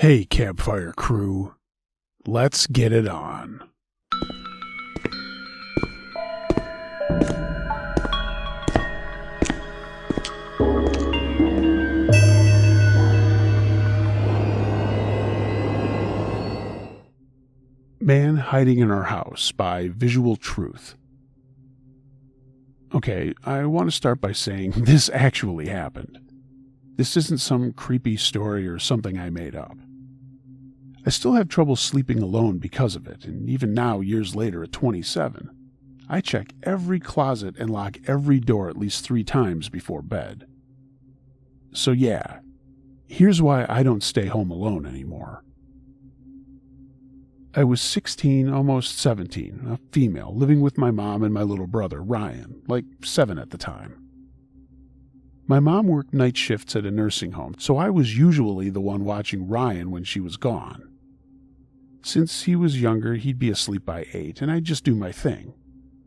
Hey, campfire crew, let's get it on. Man Hiding in Our House by Visual Truth. Okay, I want to start by saying this actually happened. This isn't some creepy story or something I made up. I still have trouble sleeping alone because of it, and even now, years later at 27, I check every closet and lock every door at least 3 times before bed. So yeah, here's why I don't stay home alone anymore. I was 16, almost 17, a female, living with my mom and my little brother, Ryan, like 7 at the time. My mom worked night shifts at a nursing home, so I was usually the one watching Ryan when she was gone. Since he was younger, he'd be asleep by 8, and I'd just do my thing.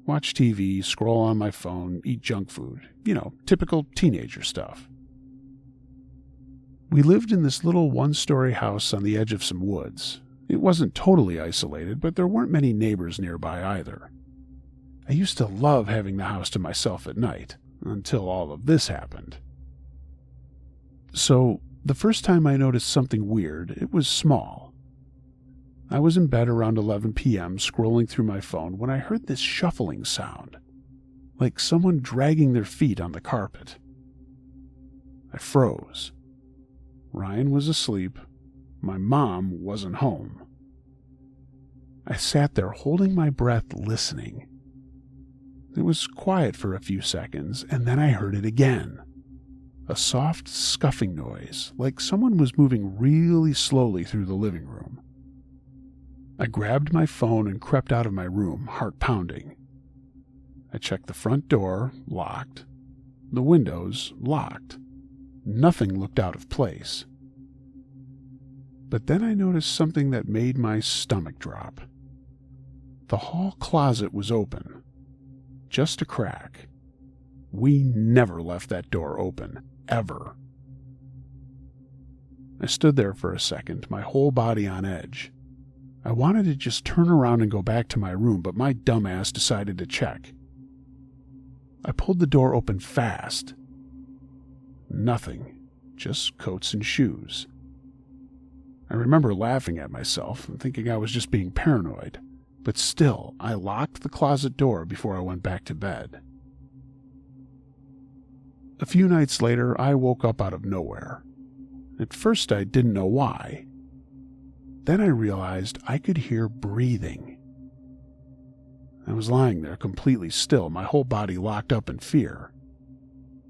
Watch TV, scroll on my phone, eat junk food. Typical teenager stuff. We lived in this little one-story house on the edge of some woods. It wasn't totally isolated, but there weren't many neighbors nearby either. I used to love having the house to myself at night, until all of this happened. So, the first time I noticed something weird, it was small. I was in bed around 11 p.m. scrolling through my phone when I heard this shuffling sound, like someone dragging their feet on the carpet. I froze. Ryan was asleep. My mom wasn't home. I sat there holding my breath, listening. It was quiet for a few seconds, and then I heard it again. A soft scuffing noise, like someone was moving really slowly through the living room. I grabbed my phone and crept out of my room, heart pounding. I checked the front door, locked. The windows, locked. Nothing looked out of place. But then I noticed something that made my stomach drop. The hall closet was open. Just a crack. We never left that door open, ever. I stood there for a second, my whole body on edge. I wanted to just turn around and go back to my room, but my dumbass decided to check. I pulled the door open fast. Nothing, just coats and shoes. I remember laughing at myself and thinking I was just being paranoid, but still, I locked the closet door before I went back to bed. A few nights later, I woke up out of nowhere. At first, I didn't know why. Then I realized I could hear breathing. I was lying there completely still, my whole body locked up in fear.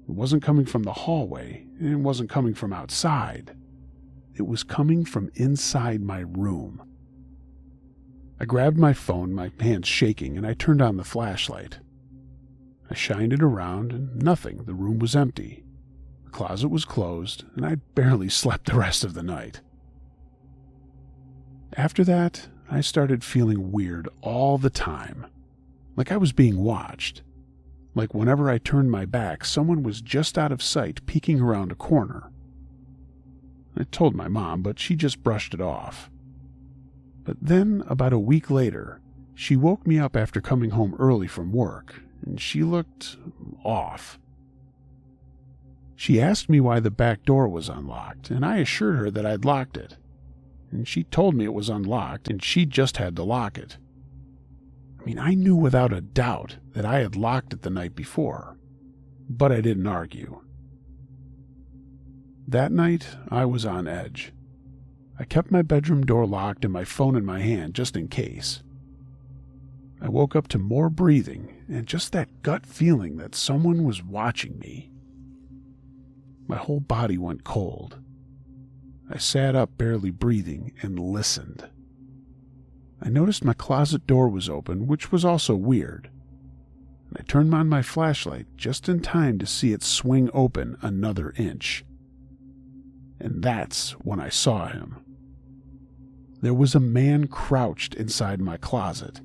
It wasn't coming from the hallway, and it wasn't coming from outside. It was coming from inside my room. I grabbed my phone, my hands shaking, and I turned on the flashlight. I shined it around, and nothing. The room was empty. The closet was closed, and I barely slept the rest of the night. After that, I started feeling weird all the time, like I was being watched. Like whenever I turned my back, someone was just out of sight, peeking around a corner. I told my mom, but she just brushed it off. But then, about a week later, she woke me up after coming home early from work, and she looked off. She asked me why the back door was unlocked, and I assured her that I'd locked it. And she told me it was unlocked, and she just had to lock it. I knew without a doubt that I had locked it the night before, but I didn't argue. That night, I was on edge. I kept my bedroom door locked and my phone in my hand just in case. I woke up to more breathing and just that gut feeling that someone was watching me. My whole body went cold. I sat up, barely breathing, and listened. I noticed my closet door was open, which was also weird. I turned on my flashlight just in time to see it swing open another inch. And that's when I saw him. There was a man crouched inside my closet.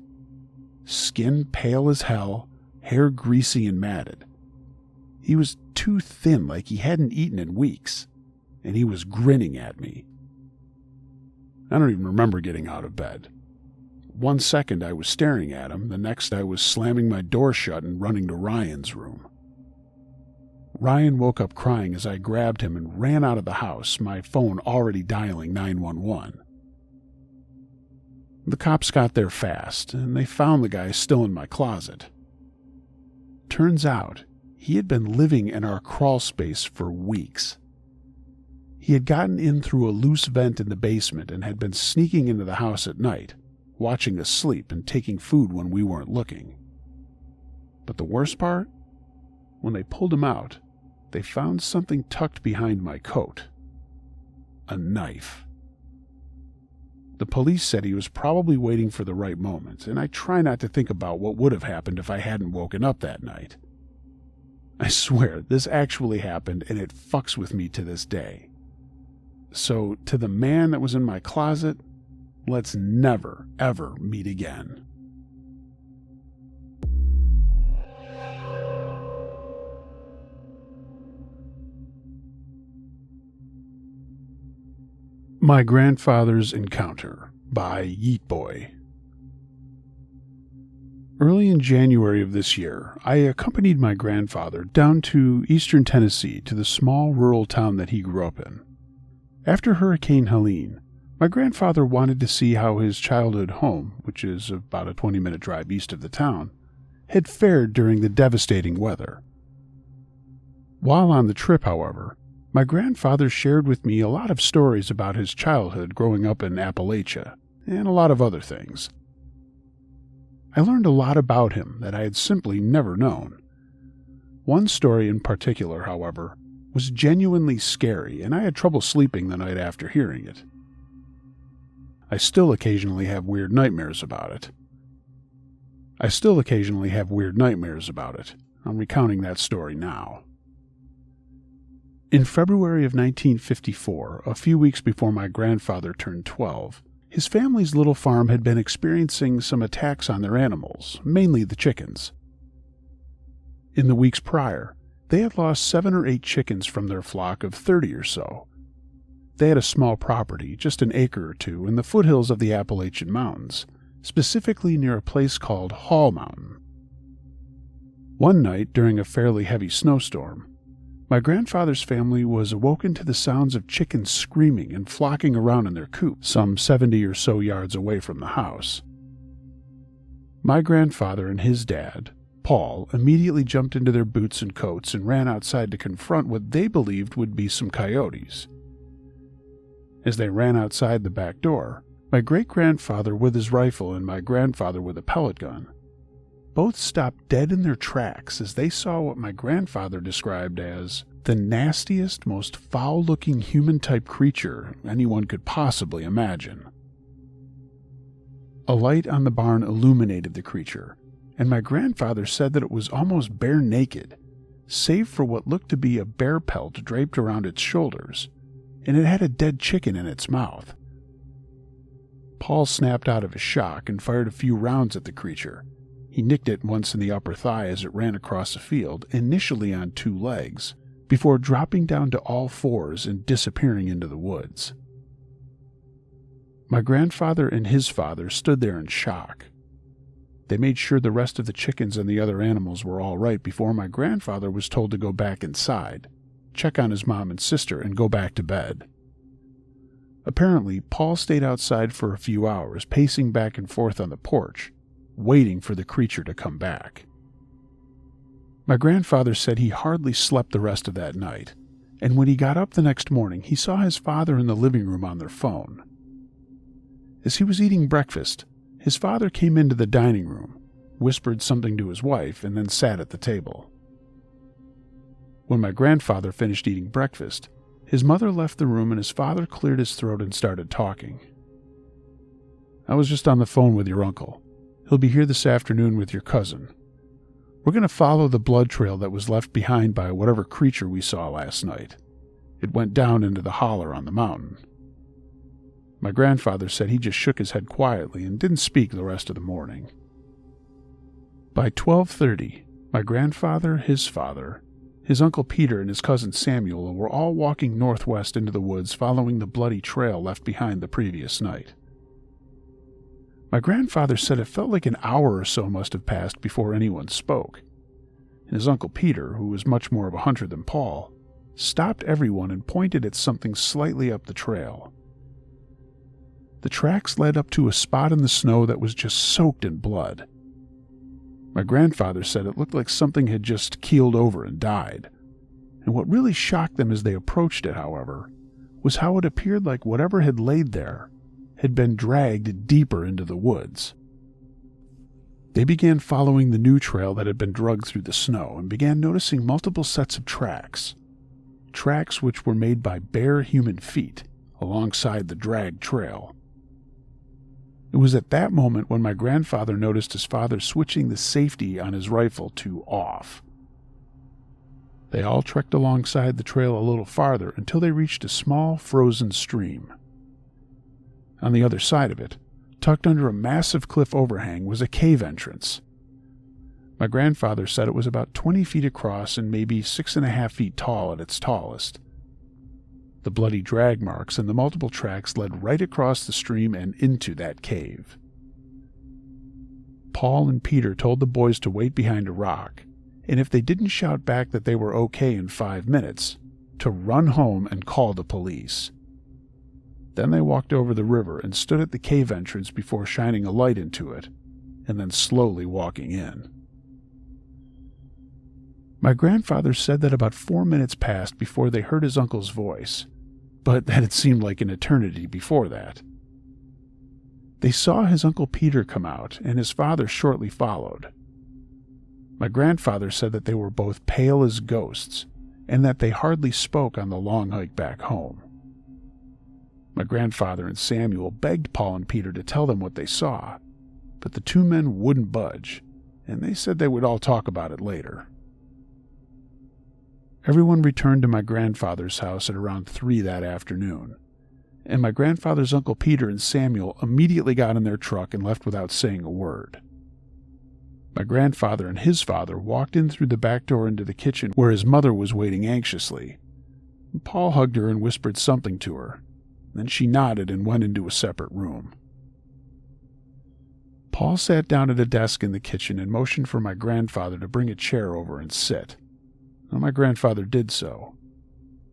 Skin pale as hell, hair greasy and matted. He was too thin, like he hadn't eaten in weeks, and he was grinning at me. I don't even remember getting out of bed. One second I was staring at him, the next I was slamming my door shut and running to Ryan's room. Ryan woke up crying as I grabbed him and ran out of the house, my phone already dialing 911. The cops got there fast, and they found the guy still in my closet. Turns out, he had been living in our crawl space for weeks. He had gotten in through a loose vent in the basement and had been sneaking into the house at night, watching us sleep and taking food when we weren't looking. But the worst part? When they pulled him out, they found something tucked behind my coat. A knife. The police said he was probably waiting for the right moment, and I try not to think about what would have happened if I hadn't woken up that night. I swear, this actually happened, and it fucks with me to this day. So, to the man that was in my closet, let's never, ever meet again. My Grandfather's Encounter by Yeet Boy. Early in January of this year, I accompanied my grandfather down to eastern Tennessee to the small rural town that he grew up in. After Hurricane Helene, my grandfather wanted to see how his childhood home, which is about a 20-minute drive east of the town, had fared during the devastating weather. While on the trip, however, my grandfather shared with me a lot of stories about his childhood growing up in Appalachia, and a lot of other things. I learned a lot about him that I had simply never known. One story in particular, however, was genuinely scary, and I had trouble sleeping the night after hearing it. I still occasionally have weird nightmares about it. I'm recounting that story now. In February of 1954, a few weeks before my grandfather turned 12, his family's little farm had been experiencing some attacks on their animals, mainly the chickens. In the weeks prior, they had lost 7 or 8 chickens from their flock of 30 or so. They had a small property, just an acre or two, in the foothills of the Appalachian Mountains, specifically near a place called Hall Mountain. One night, during a fairly heavy snowstorm, my grandfather's family was awoken to the sounds of chickens screaming and flocking around in their coop, some 70 or so yards away from the house. My grandfather and his dad, Paul, immediately jumped into their boots and coats and ran outside to confront what they believed would be some coyotes. As they ran outside the back door, my great-grandfather with his rifle and my grandfather with a pellet gun both stopped dead in their tracks as they saw what my grandfather described as the nastiest, most foul-looking human-type creature anyone could possibly imagine. A light on the barn illuminated the creature, and my grandfather said that it was almost bare naked, save for what looked to be a bear pelt draped around its shoulders, and it had a dead chicken in its mouth. Paul snapped out of his shock and fired a few rounds at the creature. He nicked it once in the upper thigh as it ran across the field, initially on 2 legs, before dropping down to all 4s and disappearing into the woods. My grandfather and his father stood there in shock. They made sure the rest of the chickens and the other animals were all right before my grandfather was told to go back inside, check on his mom and sister, and go back to bed. Apparently, Paul stayed outside for a few hours, pacing back and forth on the porch, waiting for the creature to come back. My grandfather said he hardly slept the rest of that night, and when he got up the next morning, he saw his father in the living room on their phone. As he was eating breakfast, his father came into the dining room, whispered something to his wife, and then sat at the table. When my grandfather finished eating breakfast, his mother left the room and his father cleared his throat and started talking. "I was just on the phone with your uncle. He'll be here this afternoon with your cousin. We're going to follow the blood trail that was left behind by whatever creature we saw last night. It went down into the holler on the mountain." My grandfather said he just shook his head quietly and didn't speak the rest of the morning. By 12:30, my grandfather, his father, His Uncle Peter and his cousin Samuel were all walking northwest into the woods following the bloody trail left behind the previous night. My grandfather said it felt like an hour or so must have passed before anyone spoke, and his Uncle Peter, who was much more of a hunter than Paul, stopped everyone and pointed at something slightly up the trail. The tracks led up to a spot in the snow that was just soaked in blood. My grandfather said it looked like something had just keeled over and died, and what really shocked them as they approached it, however, was how it appeared like whatever had laid there had been dragged deeper into the woods. They began following the new trail that had been dragged through the snow and began noticing multiple sets of tracks which were made by bare human feet alongside the dragged trail. It was at that moment when my grandfather noticed his father switching the safety on his rifle to off. They all trekked alongside the trail a little farther until they reached a small frozen stream. On the other side of it, tucked under a massive cliff overhang, was a cave entrance. My grandfather said it was about 20 feet across and maybe 6.5 feet tall at its tallest. The bloody drag marks and the multiple tracks led right across the stream and into that cave. Paul and Peter told the boys to wait behind a rock, and if they didn't shout back that they were okay in 5 minutes, to run home and call the police. Then they walked over the river and stood at the cave entrance before shining a light into it, and then slowly walking in. My grandfather said that about 4 minutes passed before they heard his uncle's voice, but that it seemed like an eternity before that. They saw his Uncle Peter come out, and his father shortly followed. My grandfather said that they were both pale as ghosts, and that they hardly spoke on the long hike back home. My grandfather and Samuel begged Paul and Peter to tell them what they saw, but the two men wouldn't budge, and they said they would all talk about it later. Everyone returned to my grandfather's house at around 3 that afternoon, and my grandfather's Uncle Peter and Samuel immediately got in their truck and left without saying a word. My grandfather and his father walked in through the back door into the kitchen where his mother was waiting anxiously. Paul hugged her and whispered something to her. Then she nodded and went into a separate room. Paul sat down at a desk in the kitchen and motioned for my grandfather to bring a chair over and sit. Well, my grandfather did so,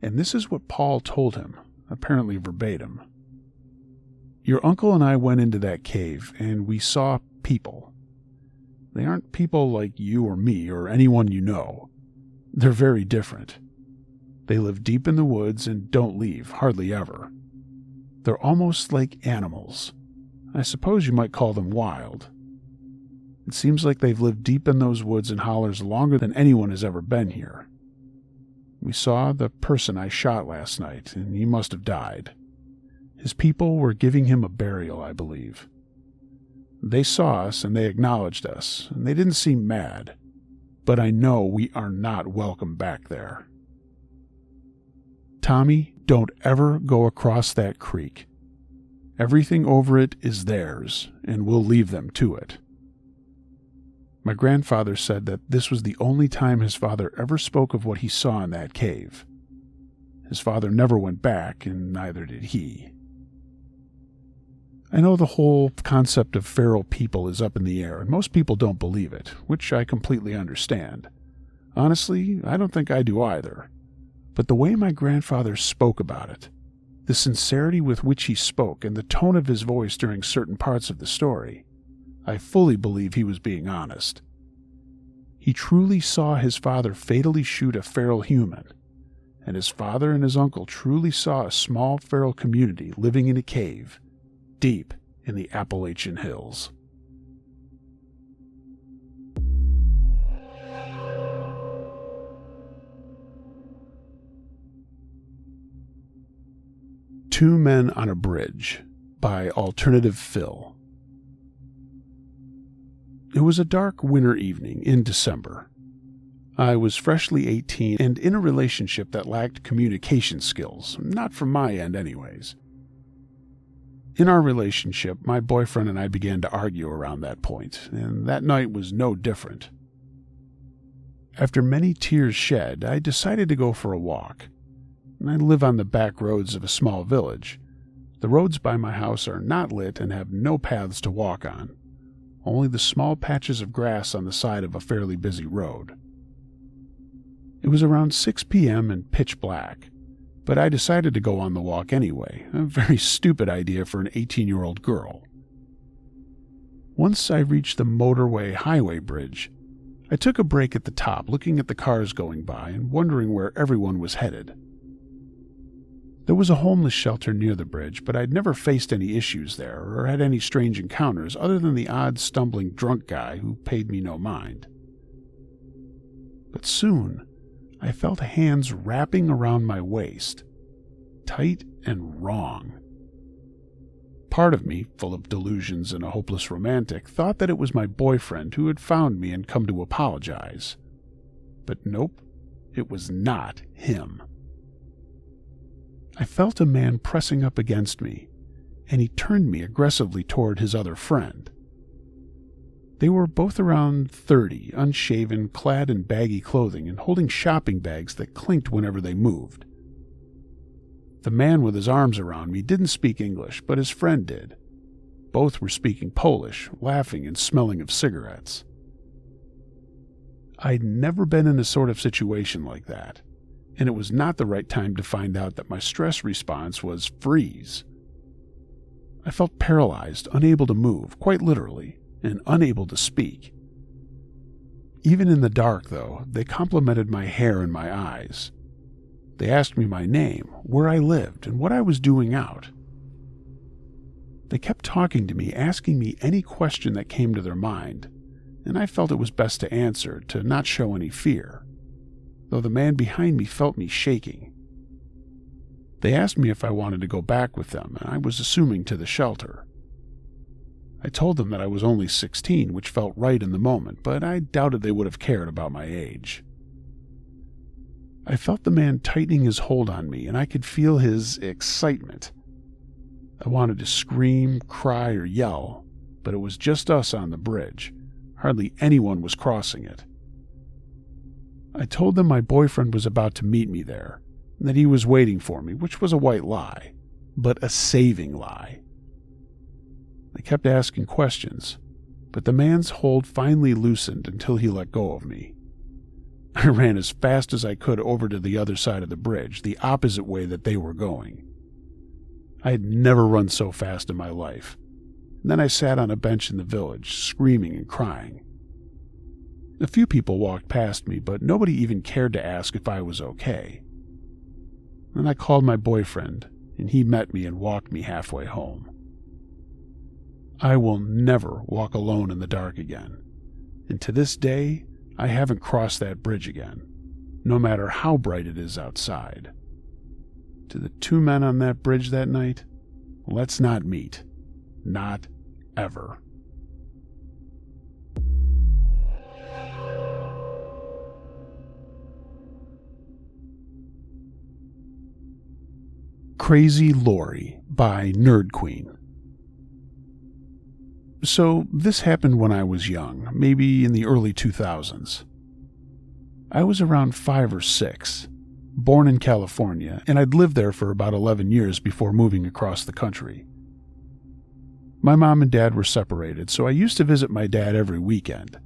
and this is what Paul told him, apparently verbatim. Your uncle and I went into that cave, and we saw people. They aren't people like you or me or anyone you know. They're very different. They live deep in the woods and don't leave, hardly ever. They're almost like animals. I suppose you might call them wild. It seems like they've lived deep in those woods and hollers longer than anyone has ever been here. We saw the person I shot last night, and he must have died. His people were giving him a burial, I believe. They saw us, and they acknowledged us, and they didn't seem mad, but I know we are not welcome back there. Tommy, don't ever go across that creek. Everything over it is theirs, and we'll leave them to it. My grandfather said that this was the only time his father ever spoke of what he saw in that cave. His father never went back, and neither did he. I know the whole concept of feral people is up in the air, and most people don't believe it, which I completely understand. Honestly, I don't think I do either. But the way my grandfather spoke about it, the sincerity with which he spoke, and the tone of his voice during certain parts of the story, I fully believe he was being honest. He truly saw his father fatally shoot a feral human, and his father and his uncle truly saw a small feral community living in a cave, deep in the Appalachian Hills. Two Men on a Bridge by Alternative Phil. It was a dark winter evening in December. I was freshly 18 and in a relationship that lacked communication skills, not from my end anyways. In our relationship, my boyfriend and I began to argue around that point, and that night was no different. After many tears shed, I decided to go for a walk. I live on the back roads of a small village. The roads by my house are not lit and have no paths to walk on, only the small patches of grass on the side of a fairly busy road. It was around 6 p.m. and pitch black, but I decided to go on the walk anyway, a very stupid idea for an 18-year-old girl. Once I reached the motorway highway bridge, I took a break at the top, looking at the cars going by and wondering where everyone was headed. There was a homeless shelter near the bridge, but I'd never faced any issues there or had any strange encounters other than the odd stumbling drunk guy who paid me no mind. But soon, I felt hands wrapping around my waist, tight and wrong. Part of me, full of delusions and a hopeless romantic, thought that it was my boyfriend who had found me and come to apologize. But nope, it was not him. I felt a man pressing up against me, and he turned me aggressively toward his other friend. They were both around 30, unshaven, clad in baggy clothing, and holding shopping bags that clinked whenever they moved. The man with his arms around me didn't speak English, but his friend did. Both were speaking Polish, laughing and smelling of cigarettes. I'd never been in a sort of situation like that, and it was not the right time to find out that my stress response was freeze. I felt paralyzed, unable to move, quite literally, and unable to speak. Even in the dark, though, they complimented my hair and my eyes. They asked me my name, where I lived, and what I was doing out. They kept talking to me, asking me any question that came to their mind, and I felt it was best to answer, to not show any fear, though the man behind me felt me shaking. They asked me if I wanted to go back with them, and I was assuming to the shelter. I told them that I was only 16, which felt right in the moment, but I doubted they would have cared about my age. I felt the man tightening his hold on me, and I could feel his excitement. I wanted to scream, cry, or yell, but it was just us on the bridge. Hardly anyone was crossing it. I told them my boyfriend was about to meet me there, and that he was waiting for me, which was a white lie, but a saving lie. They kept asking questions, but the man's hold finally loosened until he let go of me. I ran as fast as I could over to the other side of the bridge, the opposite way that they were going. I had never run so fast in my life. And then I sat on a bench in the village, screaming and crying. A few people walked past me, but nobody even cared to ask if I was okay. Then I called my boyfriend, and he met me and walked me halfway home. I will never walk alone in the dark again, and to this day, I haven't crossed that bridge again, no matter how bright it is outside. To the two men on that bridge that night, let's not meet. Not ever. Crazy Lori by Nerd Queen. So this happened when I was young, maybe in the early 2000s. I was around 5 or 6, born in California, and I'd lived there for about 11 years before moving across the country. My mom and dad were separated, so I used to visit my dad every weekend.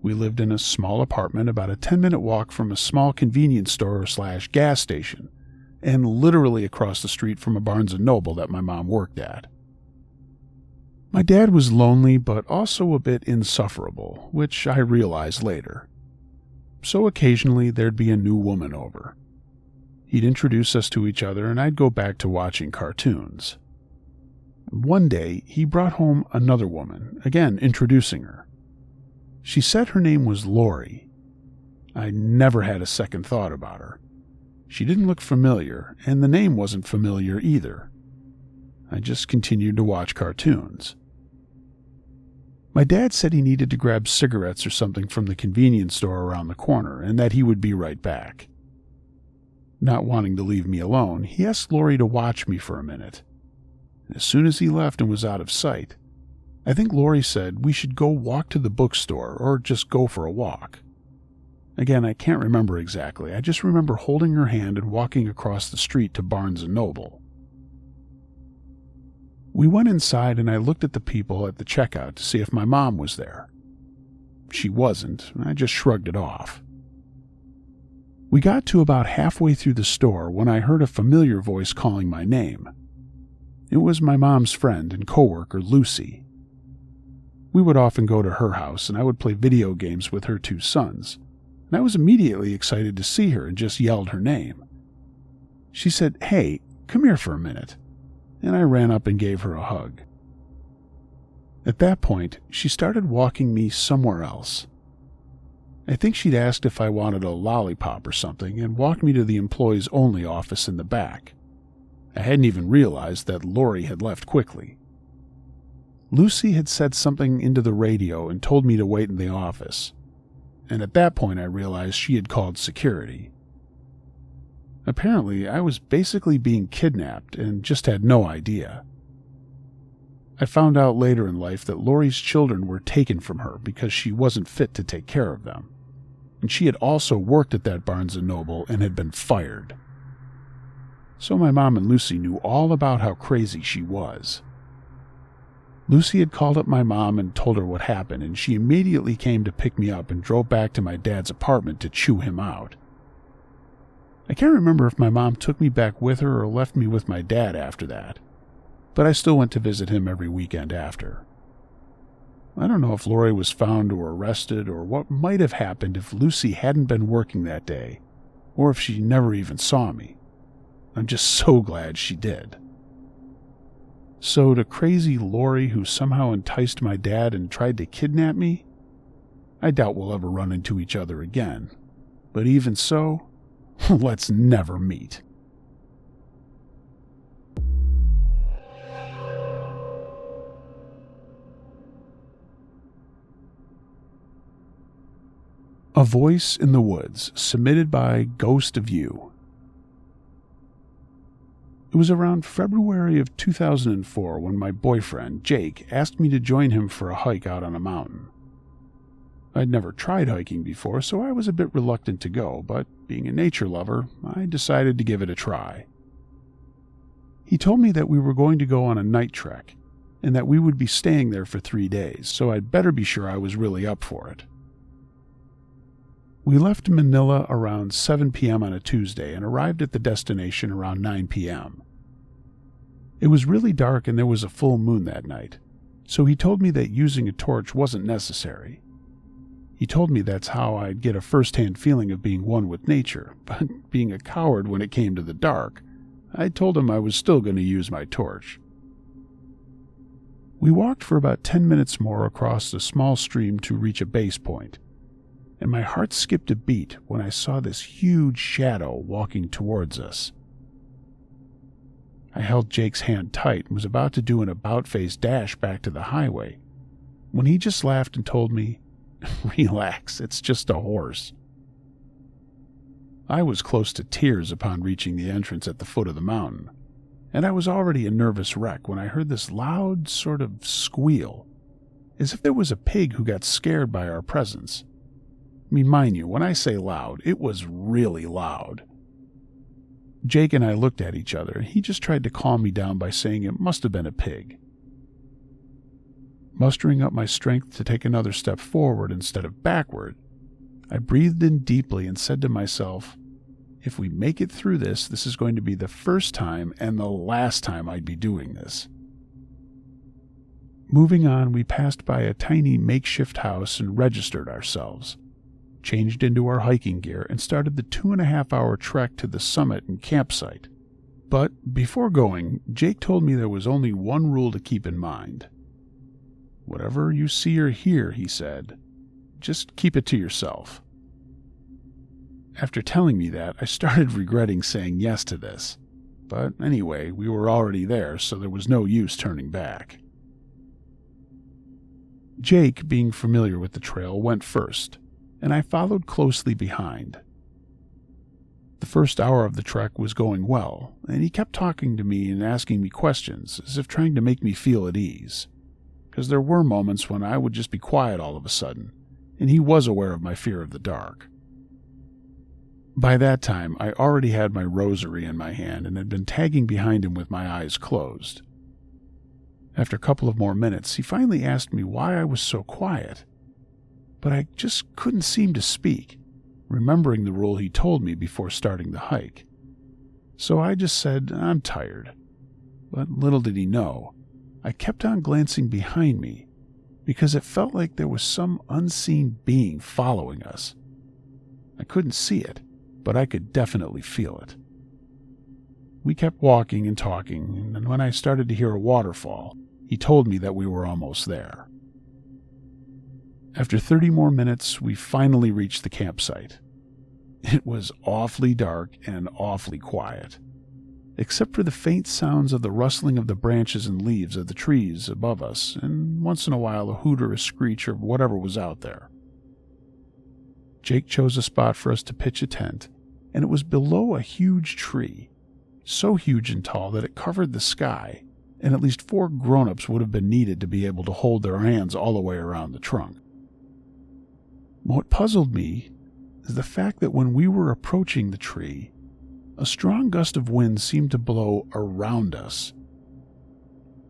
We lived in a small apartment about a 10-minute walk from a small convenience store/gas station, and literally across the street from a Barnes & Noble that my mom worked at. My dad was lonely, but also a bit insufferable, which I realized later. So occasionally there'd be a new woman over. He'd introduce us to each other, and I'd go back to watching cartoons. One day, he brought home another woman, again introducing her. She said her name was Lori. I never had a second thought about her. She didn't look familiar, and the name wasn't familiar either. I just continued to watch cartoons. My dad said he needed to grab cigarettes or something from the convenience store around the corner, and that he would be right back. Not wanting to leave me alone, he asked Lori to watch me for a minute. As soon as he left and was out of sight, I think Lori said we should go walk to the bookstore or just go for a walk. Again, I can't remember exactly. I just remember holding her hand and walking across the street to Barnes & Noble. We went inside and I looked at the people at the checkout to see if my mom was there. She wasn't, and I just shrugged it off. We got to about halfway through the store when I heard a familiar voice calling my name. It was my mom's friend and coworker, Lucy. We would often go to her house and I would play video games with her 2 sons, and I was immediately excited to see her and just yelled her name. She said, "Hey, come here for a minute," and I ran up and gave her a hug. At that point, she started walking me somewhere else. I think she'd asked if I wanted a lollipop or something and walked me to the employees-only office in the back. I hadn't even realized that Lori had left quickly. Lucy had said something into the radio and told me to wait in the office, and at that point I realized she had called security. Apparently, I was basically being kidnapped and just had no idea. I found out later in life that Lori's children were taken from her because she wasn't fit to take care of them, and she had also worked at that Barnes & Noble and had been fired. So my mom and Lucy knew all about how crazy she was. Lucy had called up my mom and told her what happened, and she immediately came to pick me up and drove back to my dad's apartment to chew him out. I can't remember if my mom took me back with her or left me with my dad after that, but I still went to visit him every weekend after. I don't know if Lori was found or arrested or what might have happened if Lucy hadn't been working that day, or if she never even saw me. I'm just so glad she did. So to crazy Lori who somehow enticed my dad and tried to kidnap me, I doubt we'll ever run into each other again. But even so, let's never meet. A Voice in the Woods, submitted by Ghost of You. It was around February of 2004 when my boyfriend, Jake, asked me to join him for a hike out on a mountain. I'd never tried hiking before, so I was a bit reluctant to go, but being a nature lover, I decided to give it a try. He told me that we were going to go on a night trek, and that we would be staying there for 3 days, so I'd better be sure I was really up for it. We left Manila around 7 p.m. on a Tuesday and arrived at the destination around 9 p.m. It was really dark and there was a full moon that night, so he told me that using a torch wasn't necessary. He told me that's how I'd get a first-hand feeling of being one with nature, but being a coward when it came to the dark, I told him I was still going to use my torch. We walked for about 10 minutes more across the small stream to reach a base point, and my heart skipped a beat when I saw this huge shadow walking towards us. I held Jake's hand tight and was about to do an about-face dash back to the highway, when he just laughed and told me, "Relax, it's just a horse." I was close to tears upon reaching the entrance at the foot of the mountain, and I was already a nervous wreck when I heard this loud sort of squeal, as if there was a pig who got scared by our presence. I mean, mind you, when I say loud, it was really loud. Jake and I looked at each other, and he just tried to calm me down by saying it must have been a pig. Mustering up my strength to take another step forward instead of backward, I breathed in deeply and said to myself, if we make it through this, this is going to be the first time and the last time I'd be doing this. Moving on, we passed by a tiny makeshift house and registered ourselves, changed into our hiking gear, and started the 2.5-hour trek to the summit and campsite. But before going, Jake told me there was only one rule to keep in mind. Whatever you see or hear, he said, just keep it to yourself. After telling me that, I started regretting saying yes to this. But anyway, we were already there, so there was no use turning back. Jake, being familiar with the trail, went first, and I followed closely behind. The first hour of the trek was going well, and he kept talking to me and asking me questions, as if trying to make me feel at ease, because there were moments when I would just be quiet all of a sudden, and he was aware of my fear of the dark. By that time, I already had my rosary in my hand and had been tagging behind him with my eyes closed. After a couple of more minutes, he finally asked me why I was so quiet, but I just couldn't seem to speak, remembering the rule he told me before starting the hike. So I just said, "I'm tired." But little did he know, I kept on glancing behind me because it felt like there was some unseen being following us. I couldn't see it, but I could definitely feel it. We kept walking and talking, and when I started to hear a waterfall, he told me that we were almost there. After 30 more minutes, we finally reached the campsite. It was awfully dark and awfully quiet, except for the faint sounds of the rustling of the branches and leaves of the trees above us, and once in a while a hoot or a screech or whatever was out there. Jake chose a spot for us to pitch a tent, and it was below a huge tree, so huge and tall that it covered the sky, and at least 4 grown-ups would have been needed to be able to hold their hands all the way around the trunk. What puzzled me is the fact that when we were approaching the tree, a strong gust of wind seemed to blow around us.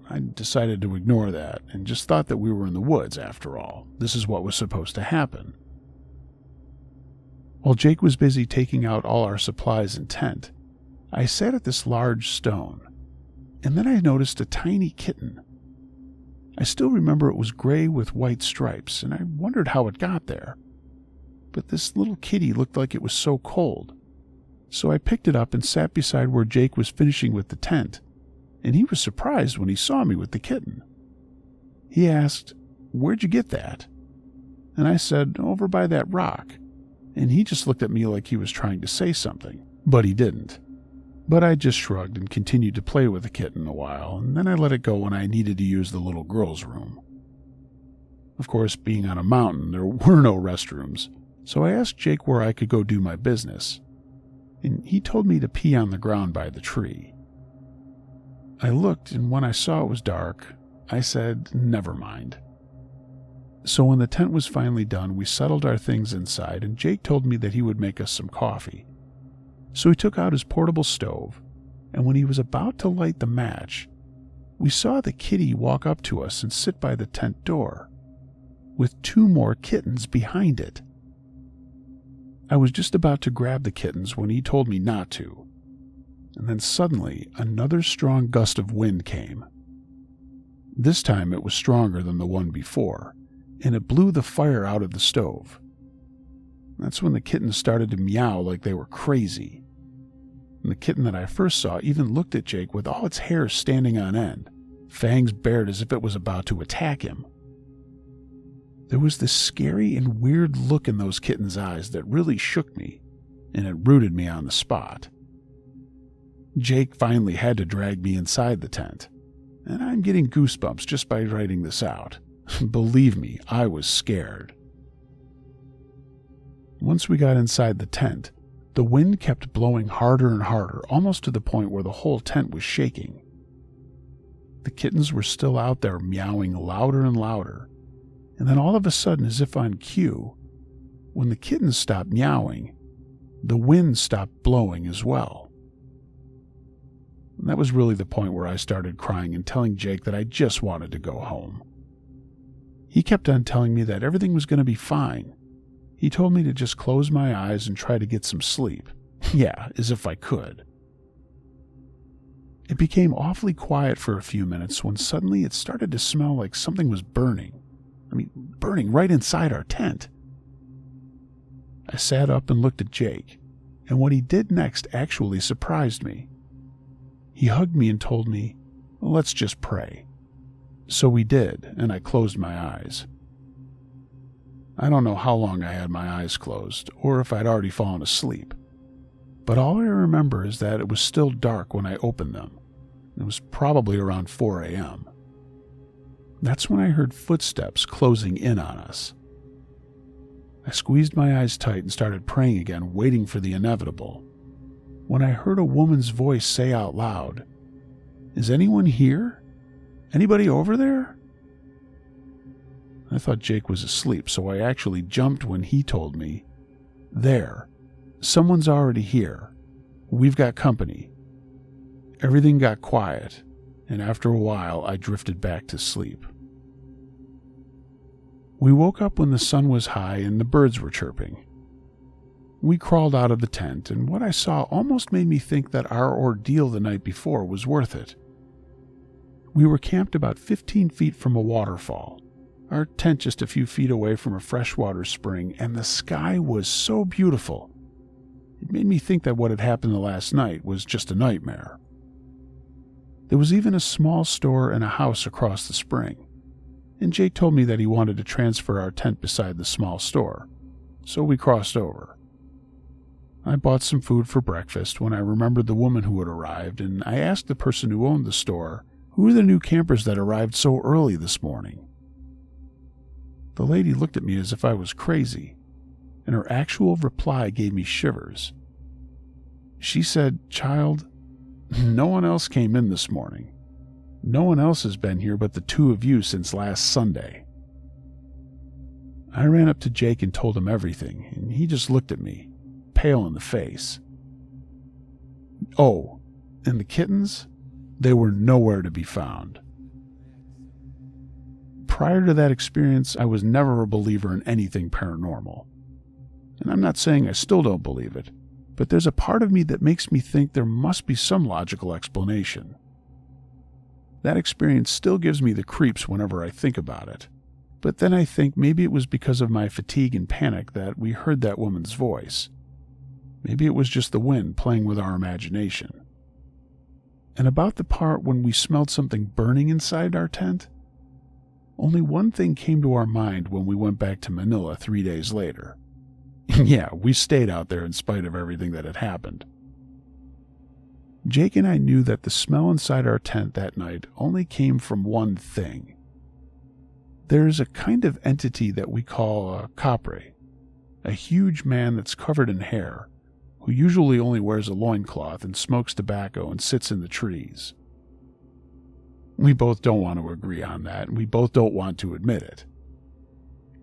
I decided to ignore that and just thought that we were in the woods after all. This is what was supposed to happen. While Jake was busy taking out all our supplies and tent, I sat at this large stone, and then I noticed a tiny kitten. I still remember it was gray with white stripes, and I wondered how it got there. But this little kitty looked like it was so cold, so I picked it up and sat beside where Jake was finishing with the tent, and he was surprised when he saw me with the kitten. He asked, "Where'd you get that?" And I said, "Over by that rock," and he just looked at me like he was trying to say something, but he didn't. But I just shrugged and continued to play with the kitten a while, and then I let it go when I needed to use the little girl's room. Of course, being on a mountain, there were no restrooms, so I asked Jake where I could go do my business, and he told me to pee on the ground by the tree. I looked, and when I saw it was dark, I said, "Never mind." So when the tent was finally done, we settled our things inside, and Jake told me that he would make us some coffee. So he took out his portable stove, and when he was about to light the match, we saw the kitty walk up to us and sit by the tent door, with 2 more kittens behind it. I was just about to grab the kittens when he told me not to, and then suddenly another strong gust of wind came. This time it was stronger than the one before, and it blew the fire out of the stove. That's when the kittens started to meow like they were crazy. And the kitten that I first saw even looked at Jake with all its hair standing on end, fangs bared as if it was about to attack him. There was this scary and weird look in those kittens' eyes that really shook me, and it rooted me on the spot. Jake finally had to drag me inside the tent, and I'm getting goosebumps just by writing this out. Believe me, I was scared. Once we got inside the tent, the wind kept blowing harder and harder, almost to the point where the whole tent was shaking. The kittens were still out there meowing louder and louder, and then all of a sudden, as if on cue, when the kittens stopped meowing, the wind stopped blowing as well. And that was really the point where I started crying and telling Jake that I just wanted to go home. He kept on telling me that everything was going to be fine. He told me to just close my eyes and try to get some sleep. Yeah, as if I could. It became awfully quiet for a few minutes when suddenly it started to smell like something was burning. Burning right inside our tent. I sat up and looked at Jake, and what he did next actually surprised me. He hugged me and told me, "Let's just pray." So we did, and I closed my eyes. I don't know how long I had my eyes closed, or if I'd already fallen asleep, but all I remember is that it was still dark when I opened them. It was probably around 4 a.m. That's when I heard footsteps closing in on us. I squeezed my eyes tight and started praying again, waiting for the inevitable, when I heard a woman's voice say out loud, "Is anyone here? Anybody over there?" I thought Jake was asleep, so I actually jumped when he told me, "There, "Someone's already here. We've got company." Everything got quiet, and after a while I drifted back to sleep. We woke up when the sun was high and the birds were chirping. We crawled out of the tent, and what I saw almost made me think that our ordeal the night before was worth it. We were camped about 15 feet from a waterfall, our tent just a few feet away from a freshwater spring, and the sky was so beautiful. It made me think that what had happened the last night was just a nightmare. There was even a small store and a house across the spring, and Jake told me that he wanted to transfer our tent beside the small store, so we crossed over. I bought some food for breakfast when I remembered the woman who had arrived, and I asked the person who owned the store, "Who are the new campers that arrived so early this morning?" The lady looked at me as if I was crazy, and her actual reply gave me shivers. She said, "Child, no one else came in this morning. No one else has been here but the two of you since last Sunday." I ran up to Jake and told him everything, and he just looked at me, pale in the face. Oh, and the kittens? They were nowhere to be found. Prior to that experience, I was never a believer in anything paranormal. And I'm not saying I still don't believe it, but there's a part of me that makes me think there must be some logical explanation. That experience still gives me the creeps whenever I think about it, but then I think maybe it was because of my fatigue and panic that we heard that woman's voice. Maybe it was just the wind playing with our imagination. And about the part when we smelled something burning inside our tent, only one thing came to our mind when we went back to Manila 3 days later. Yeah, we stayed out there in spite of everything that had happened. Jake and I knew that the smell inside our tent that night only came from one thing. There's a kind of entity that we call a capre, a huge man that's covered in hair, who usually only wears a loincloth and smokes tobacco and sits in the trees. We both don't want to agree on that, and we both don't want to admit it.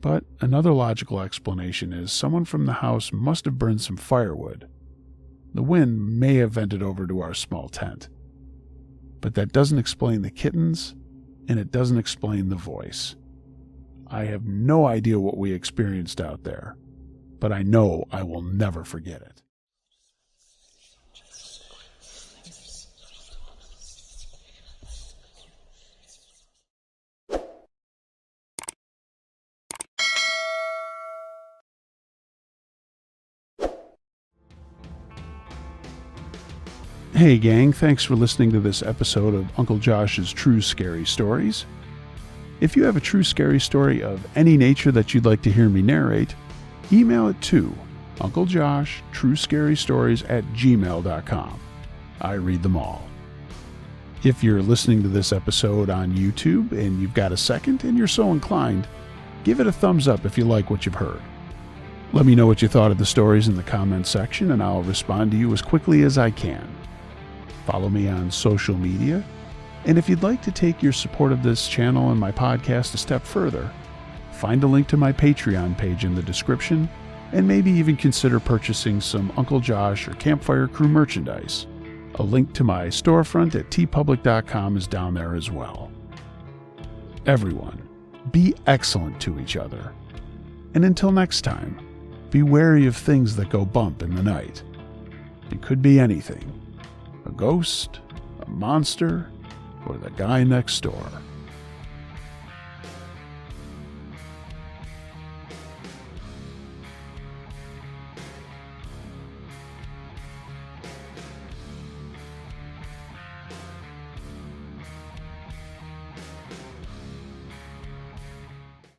But another logical explanation is someone from the house must have burned some firewood. The wind may have vented over to our small tent. But that doesn't explain the kittens, and it doesn't explain the voice. I have no idea what we experienced out there, but I know I will never forget it. Hey gang, thanks for listening to this episode of Uncle Josh's True Scary Stories. If you have a true scary story of any nature that you'd like to hear me narrate, email it to unclejosh.truescarystories@gmail.com. I read them all. If you're listening to this episode on YouTube and you've got a second and you're so inclined, give it a thumbs up if you like what you've heard. Let me know what you thought of the stories in the comments section and I'll respond to you as quickly as I can. Follow me on social media, and if you'd like to take your support of this channel and my podcast a step further, find a link to my Patreon page in the description, and maybe even consider purchasing some Uncle Josh or Campfire Crew merchandise. A link to my storefront at tpublic.com is down there as well. Everyone, be excellent to each other. And until next time, be wary of things that go bump in the night. It could be anything. A ghost, a monster, or the guy next door.